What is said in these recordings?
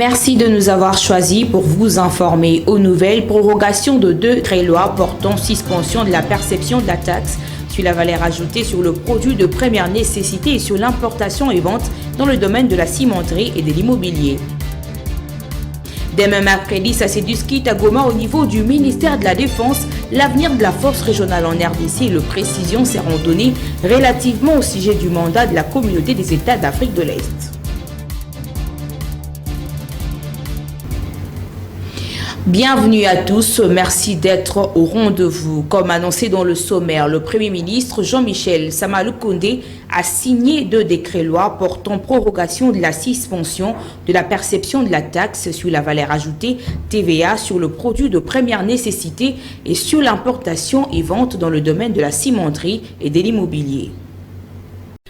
Merci de nous avoir choisis pour vous informer aux nouvelles. Prorogation de 2 décrets-lois portant suspension de la perception de la taxe sur la valeur ajoutée sur le produit de première nécessité et sur l'importation et vente dans le domaine de la cimenterie et de l'immobilier. Demain mercredi, ça s'est discuté à Goma au niveau du ministère de la Défense. L'avenir de la force régionale en RDC et le précisions seront données relativement au sujet du mandat de la communauté des États d'Afrique de l'Est. Bienvenue à tous, merci d'être au rendez-vous. Comme annoncé dans le sommaire, le Premier ministre Jean-Michel Sama-Lukonde a signé 2 décrets-lois portant prorogation de la suspension de la perception de la taxe sur la valeur ajoutée TVA sur le produit de première nécessité et sur l'importation et vente dans le domaine de la cimenterie et de l'immobilier.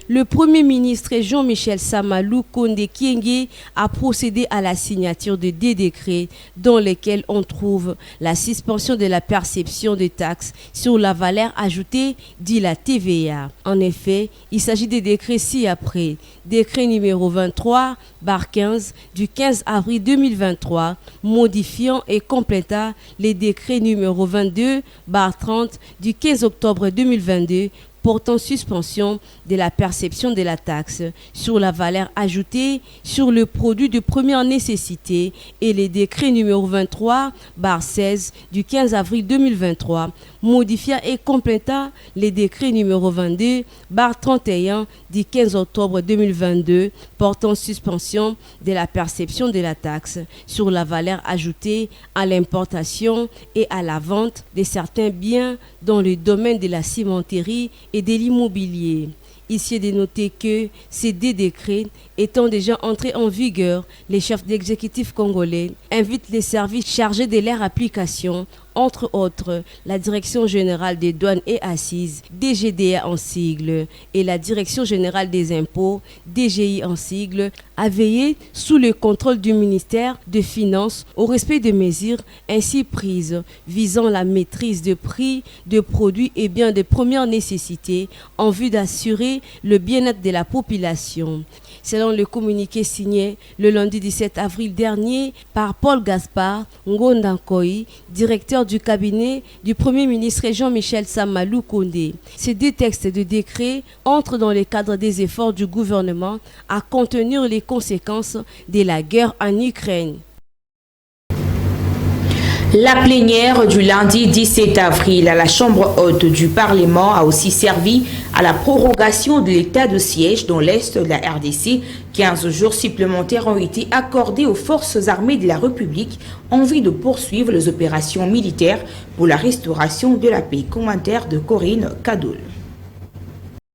Le Premier ministre Jean-Michel Sama-Lukonde Kyenge a procédé à la signature de 2 décrets dans lesquels on trouve la suspension de la perception de taxes sur la valeur ajoutée, dit la TVA. En effet, il s'agit des décrets ci-après. Décret numéro 23/15 du 15 avril 2023, modifiant et complétant les décrets numéro 22/30 du 15 octobre 2022, portant suspension de la perception de la taxe sur la valeur ajoutée sur le produit de première nécessité et les décrets numéro 23/16 du 15 avril 2023, modifiant et complétant les décrets numéro 22/31 du 15 octobre 2022, portant suspension de la perception de la taxe sur la valeur ajoutée à l'importation et à la vente de certains biens dans le domaine de la cimenterie et de l'immobilier. Ici est de noter que ces 2 décrets étant déjà entrés en vigueur, les chefs d'exécutif congolais invitent les services chargés de leur application, entre autres la Direction générale des douanes et assises, DGDA en sigle, et la Direction générale des impôts, DGI en sigle, à veiller sous le contrôle du ministère des Finances au respect des mesures ainsi prises visant la maîtrise de prix de produits et biens de première nécessité en vue d'assurer le bien-être de la population. Selon le communiqué signé le lundi 17 avril dernier par Paul Gaspard Ngondankoy, directeur du cabinet du Premier ministre Jean-Michel Sama-Lukonde. Ces 2 textes de décret entrent dans le cadre des efforts du gouvernement à contenir les conséquences de la guerre en Ukraine. La plénière du lundi 17 avril à la Chambre haute du Parlement a aussi servi à la prorogation de l'état de siège dans l'Est de la RDC. 15 jours supplémentaires ont été accordés aux forces armées de la République en vue de poursuivre les opérations militaires pour la restauration de la paix. Commentaire de Corinne Kadoul.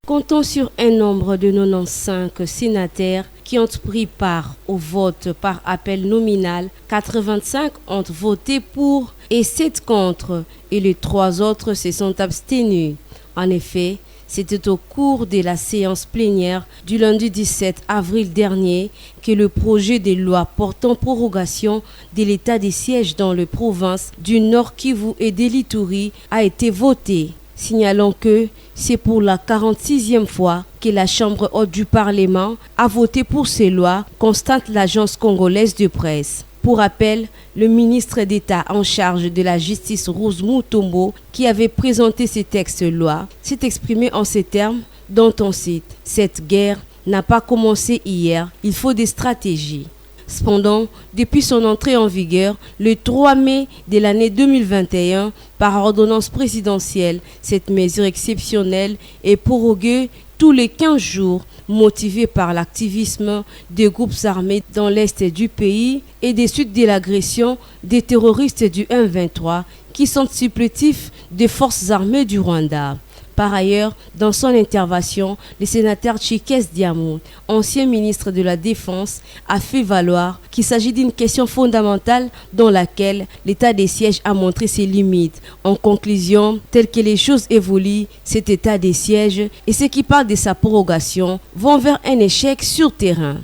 Comptant sur un nombre de 95 sénateurs qui ont pris part au vote par appel nominal, 85 ont voté pour et 7 contre, et les 3 autres se sont abstenus. En effet, c'était au cours de la séance plénière du lundi 17 avril dernier que le projet de loi portant prorogation de l'état des sièges dans les provinces du Nord Kivu et de l'Ituri a été voté. Signalons que c'est pour la 46e fois que la Chambre haute du Parlement a voté pour ces lois, constate l'agence congolaise de presse. Pour rappel, le ministre d'État en charge de la justice Rose Mutombo, qui avait présenté ces textes-lois, s'est exprimé en ces termes dont on cite « Cette guerre n'a pas commencé hier, il faut des stratégies ». Cependant, depuis son entrée en vigueur, le 3 mai de l'année 2021, par ordonnance présidentielle, cette mesure exceptionnelle est proroguée tous les 15 jours, motivée par l'activisme des groupes armés dans l'est du pays et des suites de l'agression des terroristes du M23 qui sont supplétifs des forces armées du Rwanda. Par ailleurs, dans son intervention, le sénateur Chikes Diamou, ancien ministre de la Défense, a fait valoir qu'il s'agit d'une question fondamentale dans laquelle l'état des sièges a montré ses limites. En conclusion, tel que les choses évoluent, cet état des sièges et ceux qui parlent de sa prorogation vont vers un échec sur terrain.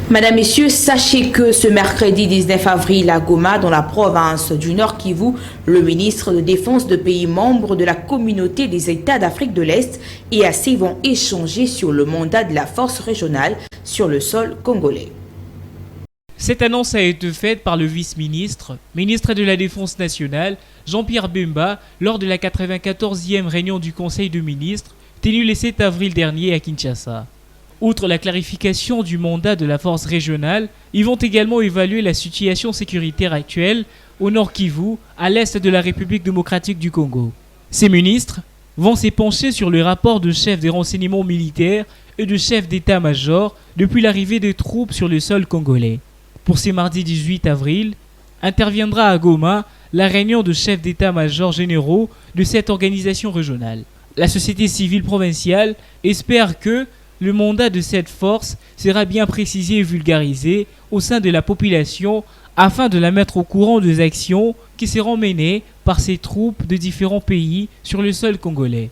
Madame, Messieurs, sachez que ce mercredi 19 avril à Goma, dans la province du Nord Kivu, le ministre de Défense de pays membres de la communauté des États d'Afrique de l'Est et AC vont échanger sur le mandat de la force régionale sur le sol congolais. Cette annonce a été faite par le vice-ministre, ministre de la Défense nationale, Jean-Pierre Bemba, lors de la 94e réunion du Conseil de ministres, tenue le 7 avril dernier à Kinshasa. Outre la clarification du mandat de la force régionale, ils vont également évaluer la situation sécuritaire actuelle au Nord Kivu, à l'est de la République démocratique du Congo. Ces ministres vont s'épancher sur le rapport de chef des renseignements militaires et de chef d'état-major depuis l'arrivée des troupes sur le sol congolais. Pour ce mardi 18 avril, interviendra à Goma la réunion de chefs d'état-major généraux de cette organisation régionale. La société civile provinciale espère que le mandat de cette force sera bien précisé et vulgarisé au sein de la population afin de la mettre au courant des actions qui seront menées par ces troupes de différents pays sur le sol congolais.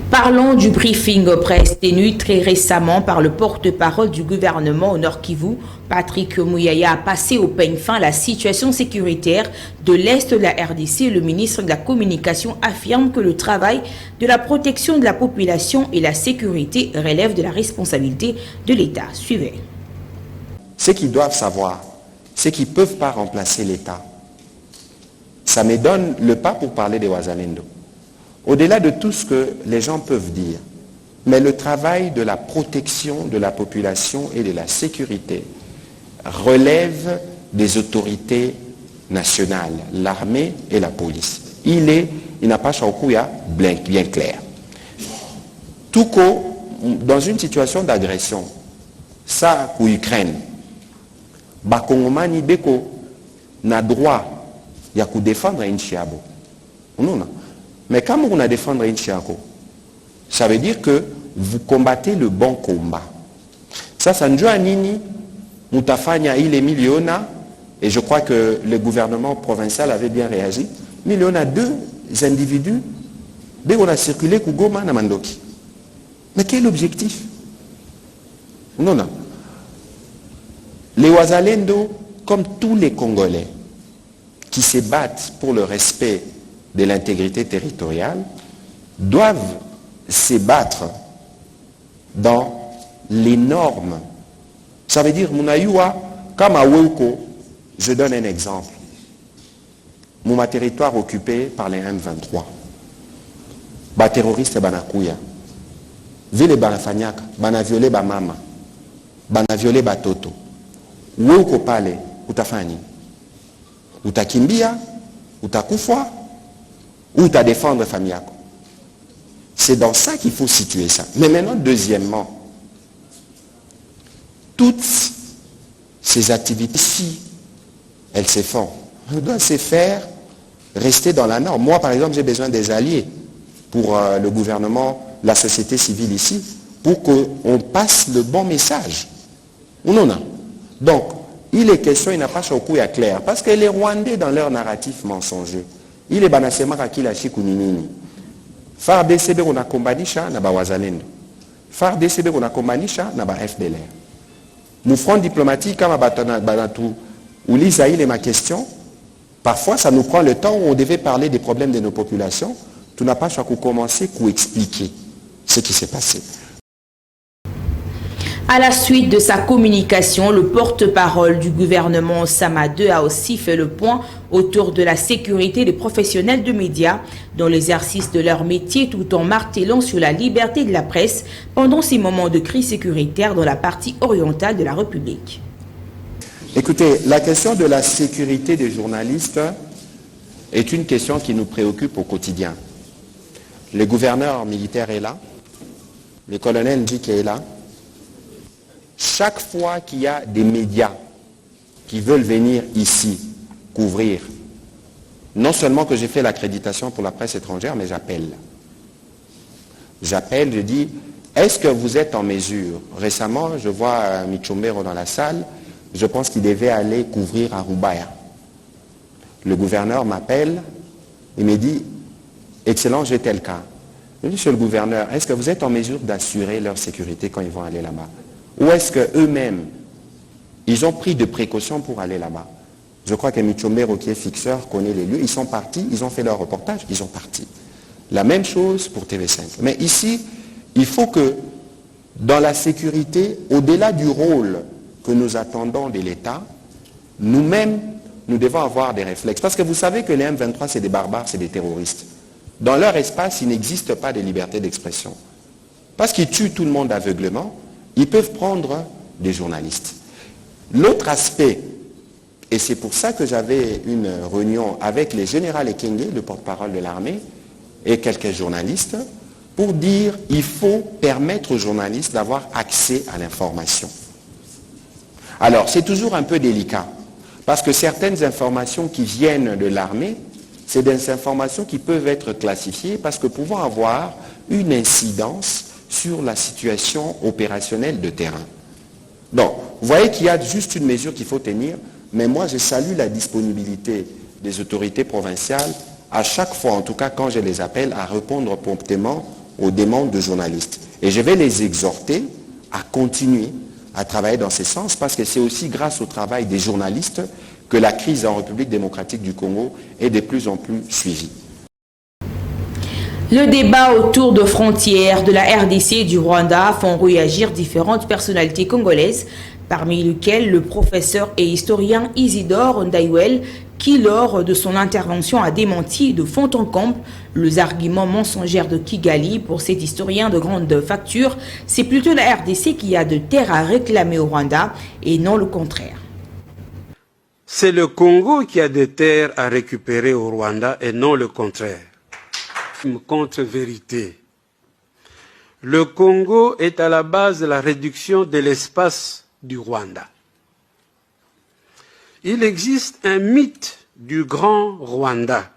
Parlons du briefing presse tenu très récemment par le porte-parole du gouvernement au Nord Kivu. Patrick Mouyaya a passé au peigne fin la situation sécuritaire de l'Est de la RDC. Le ministre de la Communication affirme que le travail de la protection de la population et la sécurité relève de la responsabilité de l'État. Suivez. Ce qu'ils doivent savoir, c'est qu'ils ne peuvent pas remplacer l'État. Ça me donne le pas pour parler des Wazalendo. Au-delà de tout ce que les gens peuvent dire, mais le travail de la protection de la population et de la sécurité relève des autorités nationales, l'armée et la police. Il n'a pas Chaukouya bien clair. Tout cas, dans une situation d'agression, ça pour l'Ukraine, Bakongomani Beko n'a droit de défendre un chiabo. Non. Mais quand on a défendre un chiabo, ça veut dire que vous combattez le bon combat. Ça nous a nini, Moutafanya il est milliona, et je crois que le gouvernement provincial avait bien réagi. Mais il y en a deux individus, dès qu'on a circulé Kougoma na Mandoki. Mais quel objectif? Non. Les Wazalendo, comme tous les Congolais qui se battent pour le respect de l'intégrité territoriale, doivent se battre dans les normes. Ça veut dire, Mounayua, comme à Weuko, je donne un exemple. Mon territoire occupé par les M23. Les terroristes Banakouya. Ville Banafanyaka, Bana violé Bamama, Bana violé Batoto. Weuko pale, utafani. Utakimbia, utakufa, ou uta défendre famille. C'est dans ça qu'il faut situer ça. Mais maintenant, deuxièmement, toutes ces activités, si elles se font, elles doivent se faire rester dans la norme. Moi, par exemple, j'ai besoin des alliés pour le gouvernement, la société civile ici, pour qu'on passe le bon message. Non. Donc, il est question, il n'a pas choqué à clair, parce que les Rwandais, dans leur narratif mensonger, il est banasema kakila chikuninini. FARDC on a kombanisha na ba wazalendo. FARDC on a kombanisha na ba FDLR. Mon front diplomatique comme banatu ou l'Isaïl est ma question. Parfois ça nous prend le temps où on devait parler des problèmes de nos populations. Tu n'as pas choisi commencer pour expliquer ce qui s'est passé. À la suite de sa communication, le porte-parole du gouvernement Sama 2 a aussi fait le point autour de la sécurité des professionnels de médias dans l'exercice de leur métier tout en martelant sur la liberté de la presse pendant ces moments de crise sécuritaire dans la partie orientale de la République. Écoutez, la question de la sécurité des journalistes est une question qui nous préoccupe au quotidien. Le gouverneur militaire est là, le colonel Ndjike est là. Chaque fois qu'il y a des médias qui veulent venir ici couvrir, non seulement que j'ai fait l'accréditation pour la presse étrangère, mais j'appelle. Je dis, est-ce que vous êtes en mesure? Récemment, je vois Michombero dans la salle, je pense qu'il devait aller couvrir à Rubaya. Le gouverneur m'appelle, il me dit, excellent, j'ai tel cas. Je dis, monsieur le gouverneur, est-ce que vous êtes en mesure d'assurer leur sécurité quand ils vont aller là-bas? Ou est-ce qu'eux-mêmes, ils ont pris de précautions pour aller là-bas? Je crois que Michombero, qui est fixeur, connaît les lieux. Ils sont partis, ils ont fait leur reportage, ils sont partis. La même chose pour TV5. Mais ici, il faut que, dans la sécurité, au-delà du rôle que nous attendons de l'État, nous-mêmes, nous devons avoir des réflexes. Parce que vous savez que les M23, c'est des barbares, c'est des terroristes. Dans leur espace, il n'existe pas de liberté d'expression. Parce qu'ils tuent tout le monde aveuglément, ils peuvent prendre des journalistes. L'autre aspect, et c'est pour ça que j'avais une réunion avec le général Ekenge, le porte-parole de l'armée, et quelques journalistes, pour dire qu'il faut permettre aux journalistes d'avoir accès à l'information. Alors, c'est toujours un peu délicat, parce que certaines informations qui viennent de l'armée, c'est des informations qui peuvent être classifiées parce que pouvant avoir une incidence sur la situation opérationnelle de terrain. Donc, vous voyez qu'il y a juste une mesure qu'il faut tenir, mais moi je salue la disponibilité des autorités provinciales à chaque fois, en tout cas quand je les appelle, à répondre promptement aux demandes de journalistes. Et je vais les exhorter à continuer à travailler dans ce sens parce que c'est aussi grâce au travail des journalistes que la crise en République démocratique du Congo est de plus en plus suivie. Le débat autour de frontières de la RDC et du Rwanda font réagir différentes personnalités congolaises, parmi lesquelles le professeur et historien Isidore Ndaiwel, qui lors de son intervention a démenti de fond en comble les arguments mensongers de Kigali. Pour cet historien de grande facture, c'est plutôt la RDC qui a de terres à réclamer au Rwanda et non le contraire. C'est le Congo qui a des terres à récupérer au Rwanda et non le contraire. Une contre-vérité. Le Congo est à la base de la réduction de l'espace du Rwanda. Il existe un mythe du grand Rwanda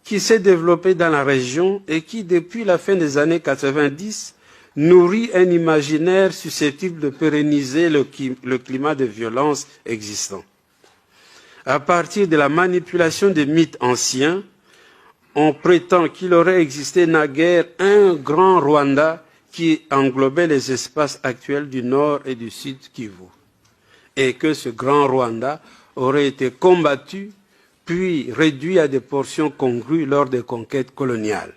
qui s'est développé dans la région et qui, depuis la fin des années 90, nourrit un imaginaire susceptible de pérenniser le climat de violence existant. À partir de la manipulation des mythes anciens, on prétend qu'il aurait existé naguère un grand Rwanda qui englobait les espaces actuels du nord et du sud Kivu, et que ce grand Rwanda aurait été combattu puis réduit à des portions congrues lors des conquêtes coloniales.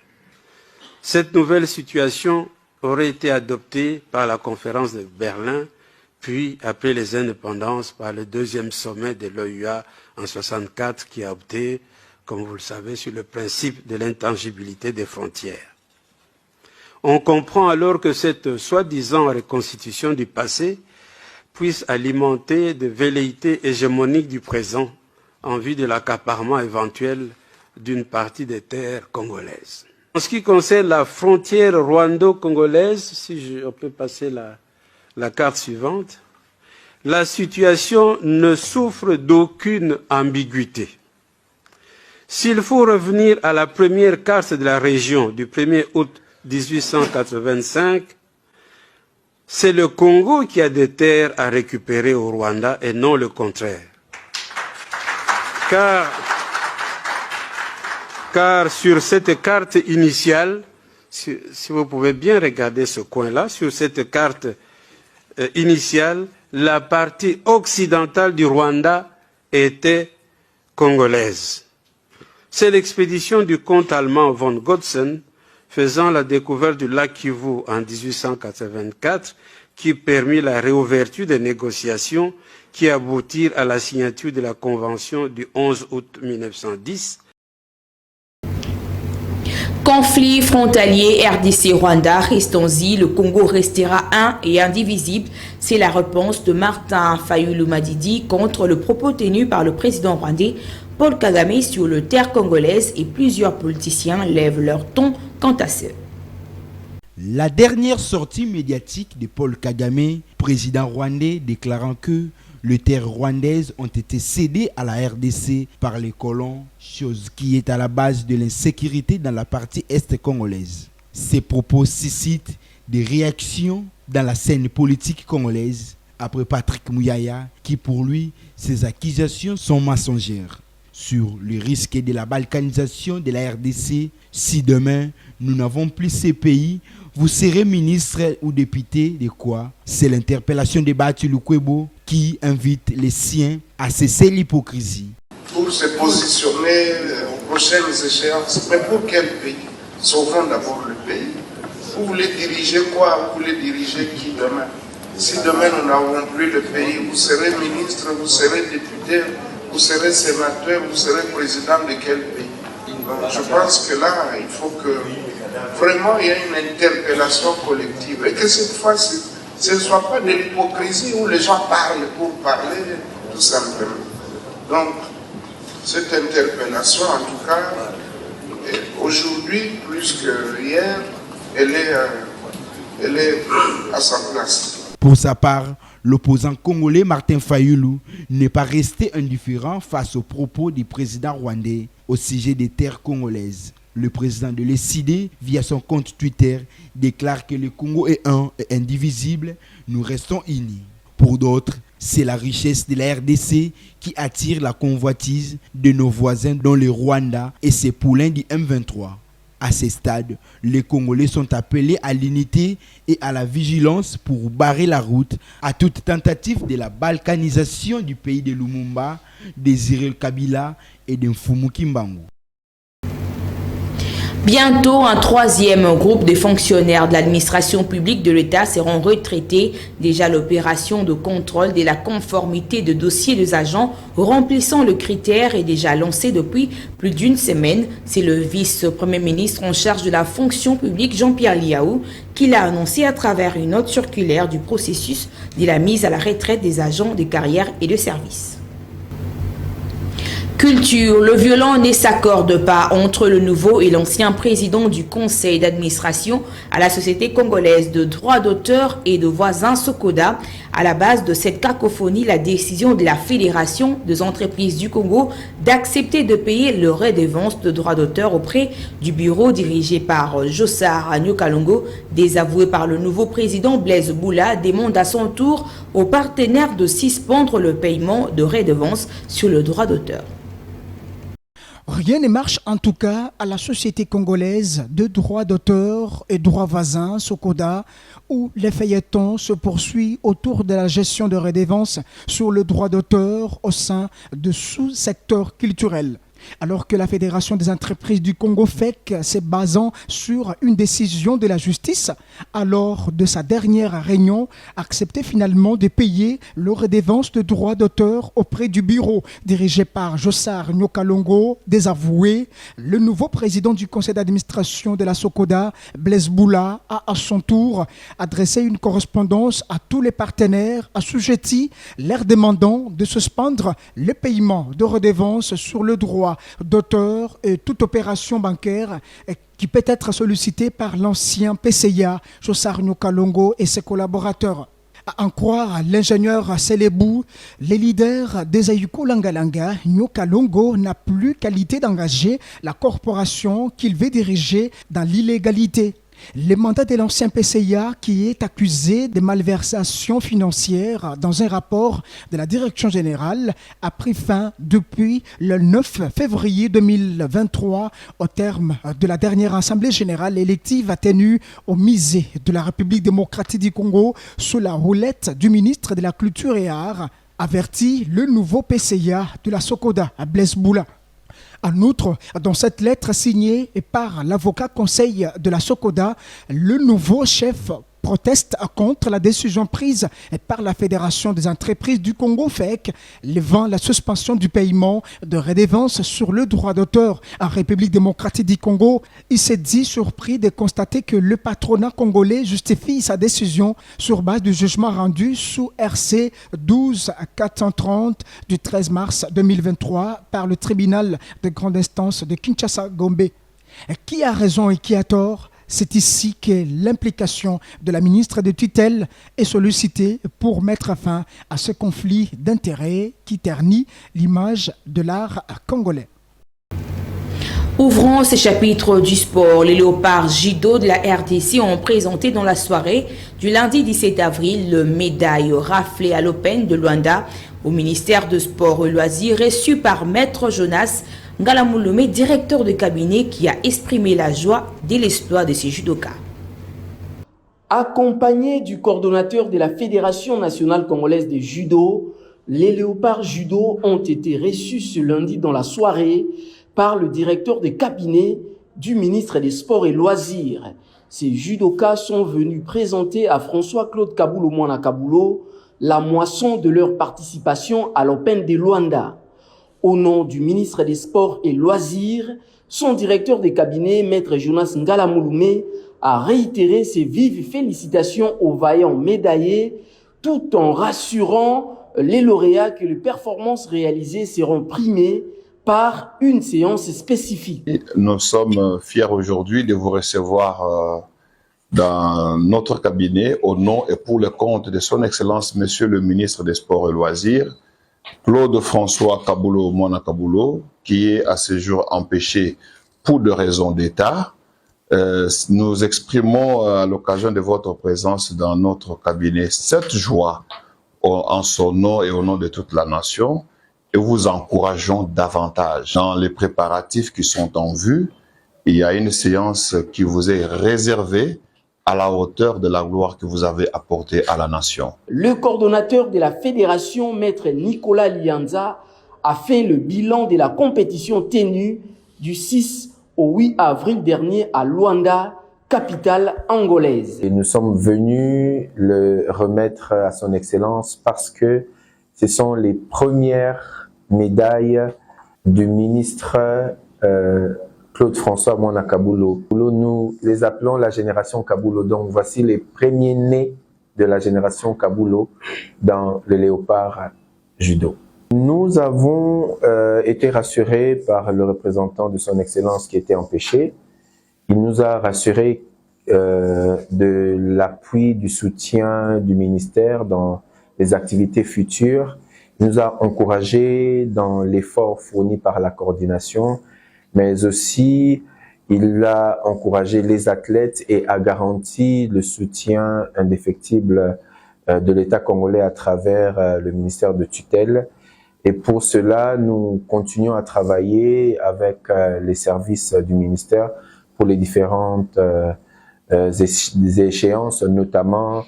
Cette nouvelle situation aurait été adoptée par la conférence de Berlin, puis après les indépendances par le deuxième sommet de l'OUA en 1964 qui a opté, comme vous le savez, sur le principe de l'intangibilité des frontières. On comprend alors que cette soi-disant reconstitution du passé puisse alimenter des velléités hégémoniques du présent en vue de l'accaparement éventuel d'une partie des terres congolaises. En ce qui concerne la frontière rwando-congolaise, si on peut passer la carte suivante, la situation ne souffre d'aucune ambiguïté. S'il faut revenir à la première carte de la région du 1er août 1885, c'est le Congo qui a des terres à récupérer au Rwanda et non le contraire. Car sur cette carte initiale, si vous pouvez bien regarder ce coin-là, sur cette carte initiale, la partie occidentale du Rwanda était congolaise. C'est l'expédition du comte allemand von Gotzen faisant la découverte du lac Kivu en 1884 qui permit la réouverture des négociations qui aboutirent à la signature de la Convention du 11 août 1910. Conflit frontalier RDC-Rwanda, restons-y, le Congo restera un et indivisible. C'est la réponse de Martin Fayulu Madidi contre le propos tenu par le président rwandais Paul Kagame sur le terre congolaise et plusieurs politiciens lèvent leur ton quant à ce. La dernière sortie médiatique de Paul Kagame, président rwandais, déclarant que les terres rwandaises ont été cédées à la RDC par les colons, chose qui est à la base de l'insécurité dans la partie est congolaise. Ces propos suscitent des réactions dans la scène politique congolaise après Patrick Muyaya qui pour lui, ces accusations sont mensongères. Sur le risque de la balkanisation de la RDC, si demain nous n'avons plus ces pays, vous serez ministre ou député de quoi? C'est l'interpellation de Bati Lukwebo qui invite les siens à cesser l'hypocrisie. Pour se positionner aux prochaines échéances, mais pour quel pays? Sauvons d'abord le pays. Vous voulez diriger quoi? Vous voulez diriger qui demain? Si demain nous n'avons plus le pays, vous serez ministre, vous serez député, vous serez sénateur, vous serez président de quel pays? Donc je pense que là, il faut que vraiment il y ait une interpellation collective et que cette fois-ci, ce ne soit pas de l'hypocrisie où les gens parlent pour parler, tout simplement. Donc, cette interpellation, en tout cas, aujourd'hui, plus que hier, elle est à sa place. Pour sa part, l'opposant congolais Martin Fayulu n'est pas resté indifférent face aux propos du président rwandais au sujet des terres congolaises. Le président de l'ECD, via son compte Twitter, déclare que le Congo est un et indivisible, nous restons unis. Pour d'autres, c'est la richesse de la RDC qui attire la convoitise de nos voisins dont le Rwanda et ses poulains du M23. À ce stade, les Congolais sont appelés à l'unité et à la vigilance pour barrer la route à toute tentative de la balkanisation du pays de Lumumba, de Cyril Kabila et de Mfumu Kimbangu. Bientôt, un troisième groupe de fonctionnaires de l'administration publique de l'État seront retraités. Déjà, l'opération de contrôle de la conformité de dossiers des agents remplissant le critère est déjà lancée depuis plus d'une semaine. C'est le vice-premier ministre en charge de la fonction publique, Jean-Pierre Liaou, qui l'a annoncé à travers une note circulaire du processus de la mise à la retraite des agents de carrière et de service. Culture, le violon ne s'accorde pas entre le nouveau et l'ancien président du conseil d'administration à la société congolaise de droits d'auteur et de voisins Sokoda. À la base de cette cacophonie, la décision de la Fédération des entreprises du Congo d'accepter de payer le redevance de droits d'auteur auprès du bureau dirigé par Jossar Nyokalongo, désavoué par le nouveau président Blaise Boula, demande à son tour aux partenaires de suspendre le paiement de redevance sur le droit d'auteur. Rien ne marche en tout cas à la société congolaise de droits d'auteur et droits voisins, Sokoda, où les feuilletons se poursuivent autour de la gestion de redevances sur le droit d'auteur au sein de sous-secteurs culturels. Alors que la Fédération des entreprises du Congo FEC s'est basant sur une décision de la justice, alors de sa dernière réunion, acceptait finalement de payer le redevance de droits d'auteur auprès du bureau dirigé par Jossar Nyokalongo, désavoué. Le nouveau président du conseil d'administration de la Sokoda, Blaise Boula, a à son tour adressé une correspondance à tous les partenaires assujettis, leur demandant de suspendre le paiement de redevance sur le droit d'auteur et toute opération bancaire qui peut être sollicitée par l'ancien PCA, Jossar Nyokalongo et ses collaborateurs. À en croire l'ingénieur Selebou, les leaders des Ayuko Langalanga, Nyokalongo n'a plus qualité d'engager la corporation qu'il veut diriger dans l'illégalité. Le mandat de l'ancien PCA qui est accusé de malversation financière dans un rapport de la direction générale a pris fin depuis le 9 février 2023 au terme de la dernière assemblée générale élective tenue au musée de la République démocratique du Congo sous la houlette du ministre de la Culture et Arts, avertit le nouveau PCA de la Sokoda à Blaise Boula. En outre, dans cette lettre signée par l'avocat conseil de la Sokoda, le nouveau chef proteste contre la décision prise par la Fédération des entreprises du Congo FEC, levant la suspension du paiement de redevance sur le droit d'auteur en République démocratique du Congo. Il s'est dit surpris de constater que le patronat congolais justifie sa décision sur base du jugement rendu sous RC 12-430 du 13 mars 2023 par le tribunal de grande instance de Kinshasa-Gombe. Qui a raison et qui a tort? C'est ici que l'implication de la ministre de tutelle est sollicitée pour mettre fin à ce conflit d'intérêts qui ternit l'image de l'art congolais. Ouvrons ces chapitres du sport. Les léopards judo de la RDC ont présenté dans la soirée du lundi 17 avril le médaille raflée à l'Open de Luanda au ministère de Sport et Loisirs, reçu par Maître Jonas Ngalamouloumé, directeur de cabinet, qui a exprimé la joie de l'exploit de ces judokas. Accompagné du coordonnateur de la Fédération nationale congolaise de judo, les léopards judo ont été reçus ce lundi dans la soirée par le directeur de cabinet du ministre des Sports et Loisirs. ces judokas sont venus présenter à François-Claude Kabulo Mwana Kabulo la moisson de leur participation à l'Open de Luanda. Au nom du ministre des Sports et Loisirs, son directeur de cabinet, Maître Jonas Ngala Mouloumé, a réitéré ses vives félicitations aux vaillants médaillés, tout en rassurant les lauréats que les performances réalisées seront primées par une séance spécifique. Nous sommes fiers aujourd'hui de vous recevoir dans notre cabinet au nom et pour le compte de son Excellence Monsieur le ministre des Sports et Loisirs, Claude François Kabulo Mwana Kabulo, qui est à ce jour empêché pour des raisons d'État. Nous exprimons à l'occasion de votre présence dans notre cabinet cette joie en son nom et au nom de toute la nation et vous encourageons davantage dans les préparatifs qui sont en vue. Il y a une séance qui vous est réservée à la hauteur de la gloire que vous avez apportée à la nation. Le coordonnateur de la fédération, Maître Nicolas Lianza, a fait le bilan de la compétition tenue du 6 au 8 avril dernier à Luanda, capitale angolaise. Et nous sommes venus le remettre à son excellence parce que ce sont les premières médailles du ministre Claude François Mwana Kabulo. Nous les appelons la génération Kabulo. Donc voici les premiers nés de la génération Kabulo dans le léopard judo. Nous avons été rassurés par le représentant de son excellence qui était empêché. Il nous a rassurés de l'appui, du soutien du ministère dans les activités futures. Il nous a encouragés dans l'effort fourni par la coordination, mais aussi il a encouragé les athlètes et a garanti le soutien indéfectible de l'État congolais à travers le ministère de tutelle. Et pour cela, nous continuons à travailler avec les services du ministère pour les différentes échéances, notamment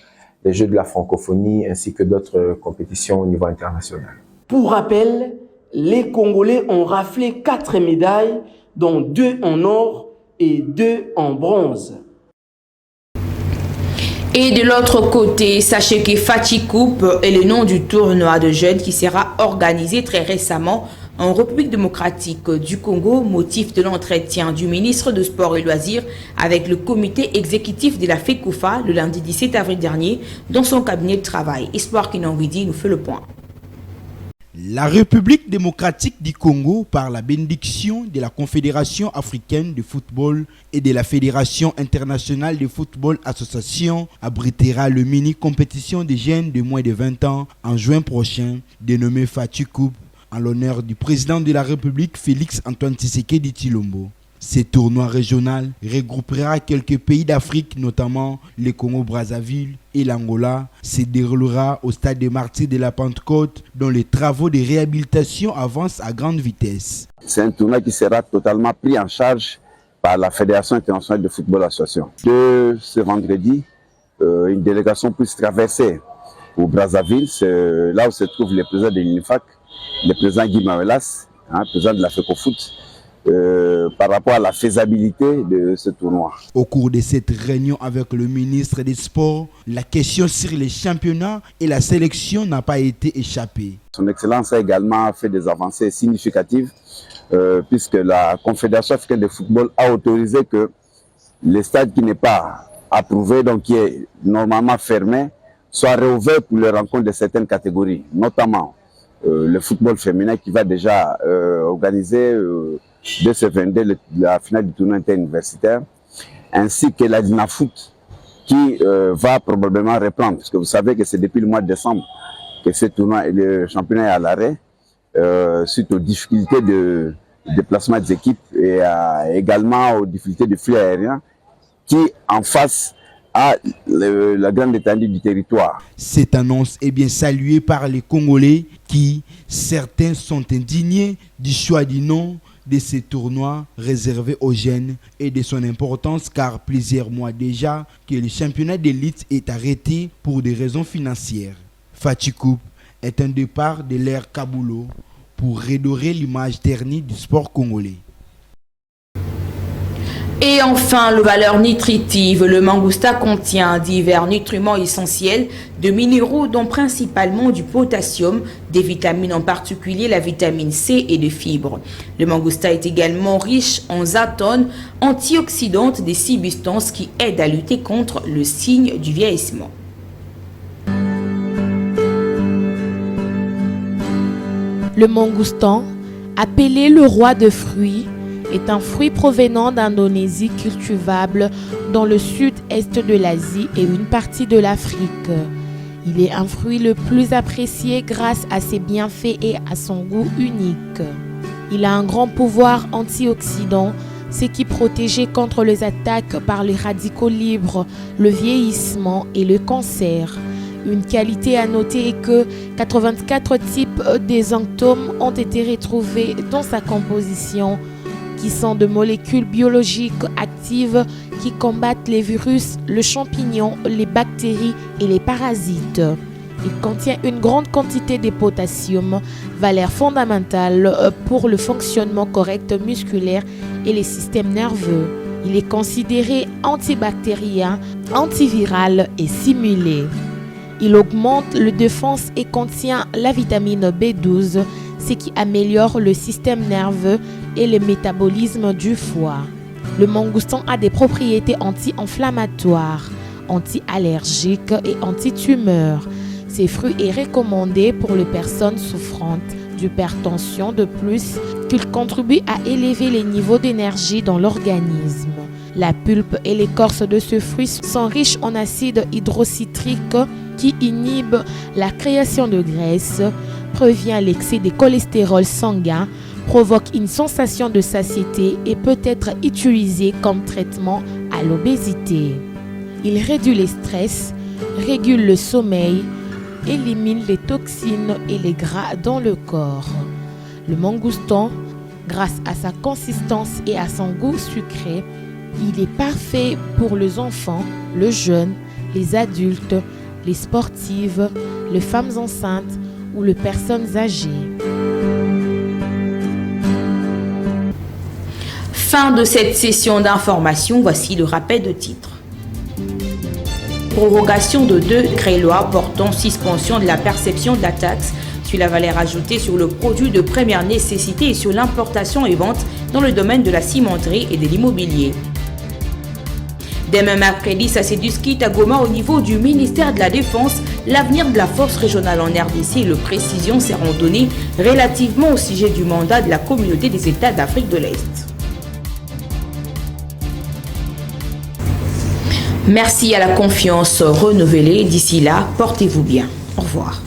les Jeux de la francophonie ainsi que d'autres compétitions au niveau international. Pour rappel, les Congolais ont raflé 4 médailles, dont 2 en or et 2 en bronze. Et de l'autre côté, sachez que Fati Coupe est le nom du tournoi de jeunes qui sera organisé très récemment en République démocratique du Congo, motif de l'entretien du ministre de Sport et Loisirs avec le comité exécutif de la FECOFA le lundi 17 avril dernier dans son cabinet de travail. Espoir Kinanguidi nous fait le point. La République démocratique du Congo, par la bénédiction de la Confédération africaine de football et de la Fédération internationale de football association, abritera le mini-compétition des jeunes de moins de 20 ans en juin prochain, dénommée Fati Coupe, en l'honneur du président de la République Félix Antoine Tshisekedi Tshilombo. Ce tournoi régional regroupera quelques pays d'Afrique, notamment le Congo-Brazzaville et l'Angola. Se déroulera au stade des Martyrs de la Pentecôte, dont les travaux de réhabilitation avancent à grande vitesse. C'est un tournoi qui sera totalement pris en charge par la Fédération internationale de football association. De ce vendredi, une délégation puisse traverser au Brazzaville, c'est là où se trouve le président de l'UNIFAC, le président Guy Mawelas, président de la FECOFOOT, par rapport à la faisabilité de ce tournoi. Au cours de cette réunion avec le ministre des Sports, la question sur les championnats et la sélection n'a pas été échappée. Son Excellence a également fait des avancées significatives puisque la Confédération africaine de football a autorisé que le stade qui n'est pas approuvé, donc qui est normalement fermé, soit réouvert pour les rencontres de certaines catégories, notamment le football féminin qui va déjà organiser de ce 22 la finale du tournoi interuniversitaire, ainsi que la Dinafoot qui va probablement reprendre, parce que vous savez que c'est depuis le mois de décembre que ce tournoi, le championnat est à l'arrêt, suite aux difficultés de déplacement des équipes et également aux difficultés de flux aériens qui en face à la grande étendue du territoire. Cette annonce est bien saluée par les Congolais qui, certains sont indignés du choix du nom de ces tournois réservés aux jeunes et de son importance car plusieurs mois déjà que le championnat d'élite est arrêté pour des raisons financières. Fati Coupe est un départ de l'ère Kabulo pour redorer l'image ternie du sport congolais. Et enfin, les valeurs nutritives. Le mangousta contient divers nutriments essentiels de minéraux, dont principalement du potassium, des vitamines en particulier la vitamine C et de fibres. Le mangousta est également riche en zatone, antioxydante, des substances qui aident à lutter contre le signe du vieillissement. Le mangoustan, appelé le roi de fruits, est un fruit provenant d'Indonésie cultivable dans le sud-est de l'Asie et une partie de l'Afrique. Il est un fruit le plus apprécié grâce à ses bienfaits et à son goût unique. Il a un grand pouvoir antioxydant, ce qui protège contre les attaques par les radicaux libres, le vieillissement et le cancer. Une qualité à noter est que 84 types d'exanctomes ont été retrouvés dans sa composition, qui sont de molécules biologiques actives qui combattent les virus, le champignon, les bactéries et les parasites. Il contient une grande quantité de potassium, valeur fondamentale pour le fonctionnement correct musculaire et les systèmes nerveux. Il est considéré antibactérien, antiviral et simulé. Il augmente la défense et contient la vitamine B12, ce qui améliore le système nerveux et le métabolisme du foie. Le mangoustan a des propriétés anti-inflammatoires, anti-allergiques et anti-tumeurs. Ces fruits est recommandé pour les personnes souffrantes d'hypertension, de plus qu'il contribue à élever les niveaux d'énergie dans l'organisme. La pulpe et l'écorce de ce fruit sont riches en acide hydrocitrique qui inhibe la création de graisse, prévient l'excès de cholestérol sanguin, provoque une sensation de satiété et peut être utilisé comme traitement à l'obésité. Il réduit le stress, régule le sommeil, élimine les toxines et les gras dans le corps. Le mangoustan, grâce à sa consistance et à son goût sucré, il est parfait pour les enfants, les jeunes, les adultes, les sportives, les femmes enceintes ou les personnes âgées. Fin de cette session d'information, voici le rappel de titres. Prorogation de 2 décrets-lois portant suspension de la perception de la taxe sur la valeur ajoutée sur le produit de première nécessité et sur l'importation et vente dans le domaine de la cimenterie et de l'immobilier. Demain mercredi, ça s'est discuté à Goma au niveau du ministère de la Défense. L'avenir de la force régionale en RDC et le précisions seront données relativement au sujet du mandat de la communauté des États d'Afrique de l'Est. Merci à la confiance renouvelée. D'ici là, portez-vous bien. Au revoir.